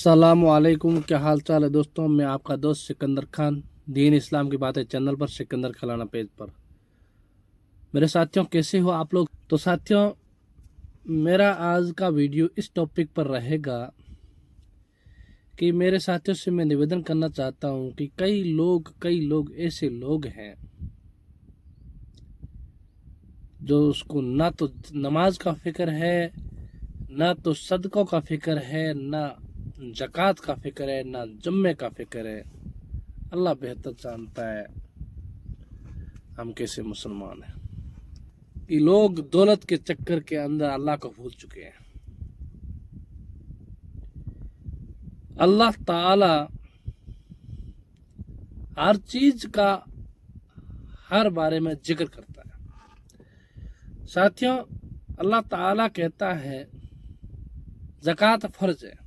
अस्सलामुअलैकुम, क्या हाल चाल है दोस्तों। मैं आपका दोस्त सिकंदर खान, दीन इस्लाम की बातें चैनल पर, सिकंदर खलाना पेज पर। मेरे साथियों, कैसे हो आप लोग। तो साथियों, मेरा आज का वीडियो इस टॉपिक पर रहेगा कि मेरे साथियों से मैं निवेदन करना चाहता हूं कि कई लोग ऐसे लोग हैं जो उसको ना तो नमाज का फिक्र है, ना तो सदकों का फिक्र है, ना ज़कात का फिक्र है, ना जुम्मे का फिक्र है। अल्लाह बेहतर जानता है हम कैसे मुसलमान हैं। ये लोग दौलत के चक्कर के अंदर अल्लाह को भूल चुके हैं। अल्लाह ताला हर चीज का हर बारे में जिक्र करता है। साथियों, अल्लाह ताला कहता है ज़कात फर्ज है।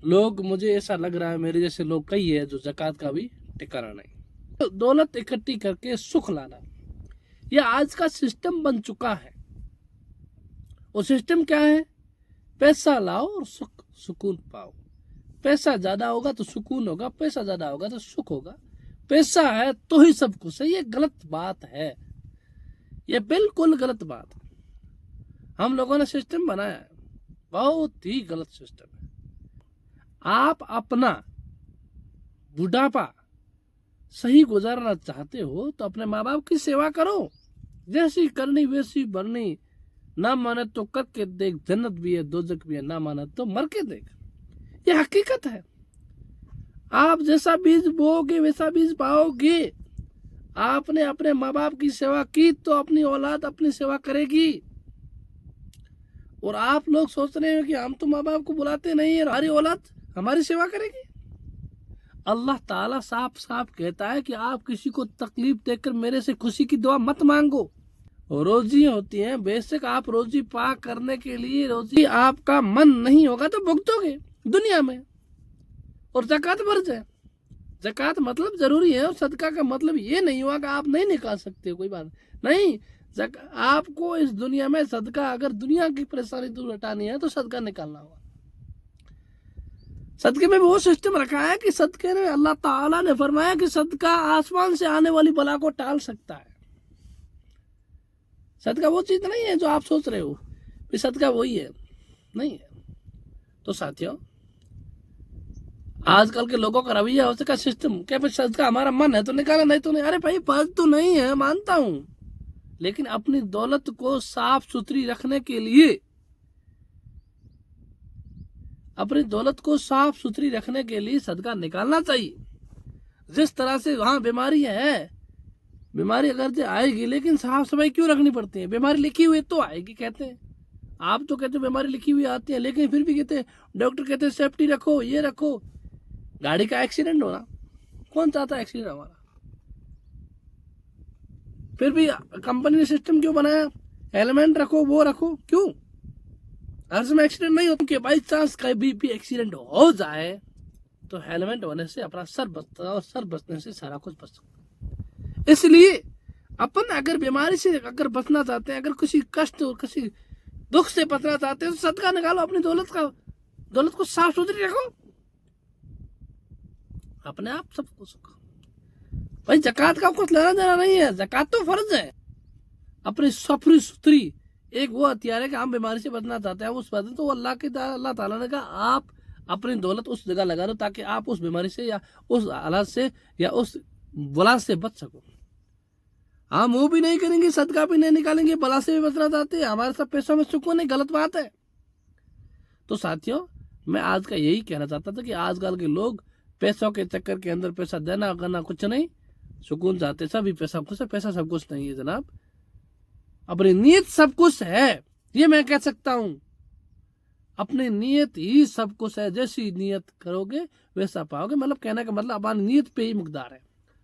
लोग, मुझे ऐसा लग रहा है मेरे जैसे लोग कई है जो ज़कात का भी ठिकाना नहीं। तो दौलत इकट्ठी करके सुख लाना, यह आज का सिस्टम बन चुका है। वो सिस्टम क्या है? पैसा लाओ और सुकून पाओ। पैसा ज्यादा होगा तो सुकून होगा, पैसा ज्यादा होगा तो सुख होगा। पैसा है तो ही सब कुछ है। ये गलत बात है, ये बिल्कुल गलत बात है। हम लोगों ने सिस्टम बनाया है, बहुत ही गलत सिस्टम है। आप अपना बुढ़ापा सही गुजारना चाहते हो तो अपने माँ बाप की सेवा करो, जैसी करनी वैसी भरनी। ना माने तो करके देख, जन्नत भी है दोजख भी है, ना माने तो मर के देख। ये हकीकत है। आप जैसा बीज बोओगे वैसा बीज पाओगे। आपने अपने माँ बाप की सेवा की तो अपनी औलाद अपनी सेवा करेगी। और आप लोग सोच रहे हो कि हम तो माँ बाप को बुलाते नहीं है, हमारी औलाद हमारी सेवा करेगी। अल्लाह ताला साफ साफ कहता है कि आप किसी को तकलीफ देकर मेरे से खुशी की दुआ मत मांगो। रोजी होती है, बेशक आप रोजी पा करने के लिए रोजी आपका मन नहीं होगा तो भुगतोगे दुनिया में। और ज़कात फर्ज है। ज़कात मतलब जरूरी है, और सदका का मतलब ये नहीं हुआ कि आप नहीं निकाल सकते, कोई बात नहीं। आपको इस दुनिया में सदका, अगर दुनिया की परेशानी दूर हटानी है तो सदका निकालना होगा। सदके में वो सिस्टम रखा है कि सदके में अल्लाह ताला ने फरमाया कि सदका आसमान से आने वाली बला को टाल सकता है। सदका वो चीज नहीं है जो आप सोच रहे हो कि सदका वही है, नहीं है। तो साथियों, आजकल के लोगों का रवैया हो सका सिस्टम क्या, फिर सदका हमारा मन है तो निकाला, नहीं तो नहीं। अरे भाई, फर्ज तो नहीं है, मानता हूं, लेकिन अपनी दौलत को साफ सुथरी रखने के लिए, अपनी दौलत को साफ सुथरी रखने के लिए सदका निकालना चाहिए। जिस तरह से वहां बीमारी है, बीमारी अगर से आएगी लेकिन साफ सफाई क्यों रखनी पड़ती है? बीमारी लिखी हुई तो आएगी कहते हैं, आप तो कहते हो बीमारी लिखी हुई आती है, लेकिन फिर भी कहते हैं, डॉक्टर कहते हैं सेफ्टी रखो, ये रखो। गाड़ी का एक्सीडेंट होना, कौन चाहता है एक्सीडेंट हमारा? फिर भी कंपनी ने सिस्टम क्यों बनाया? हेलमेट रखो, वो रखो, क्यों? हर समय एक्सीडेंट नहीं होता कि बाई चांस कभी भी एक्सीडेंट हो जाए तो हेलमेट होने से अपना सर बचता है, और सर बचने से सारा कुछ बच सकता है। इसलिए अपन अगर बीमारी से अगर बचना चाहते हैं, अगर किसी कष्ट और किसी दुख से बचना चाहते हैं तो सदका निकालो। अपनी दौलत को साफ सुथरी रखो, अपने आप सब कुछ। भाई, ज़कात का कुछ लेना देना नहीं है, ज़कात तो फर्ज है। अपनी सफरी सुथरी एक वो हथियार है कि हम बीमारी से बचना चाहते हैं, उस बचने तो अल्लाह ताला ने कहा आप अपनी दौलत उस जगह लगा दो ताकि आप उस बीमारी से या उस हालात से या उस बला से बच सको। हम वो भी नहीं करेंगे, सदका भी नहीं निकालेंगे, बला से भी बचना चाहते हैं, हमारे सब पैसों में सुकून नहीं, गलत बात है। तो साथियों, मैं आज का यही कहना चाहता था कि आजकल के लोग पैसों के चक्कर के अंदर, पैसा देना करना कुछ नहीं, सुकून चाहते, सभी पैसा कुछ है। पैसा सब कुछ नहीं है जनाब, अपनी नीयत सब कुछ है, ये मैं कह सकता हूं। अपनी नीयत ही सब कुछ है, जैसी नीयत करोगे वैसा पाओगे। मतलब कहने का मतलब अपनी नीयत पे ही मुकदार है।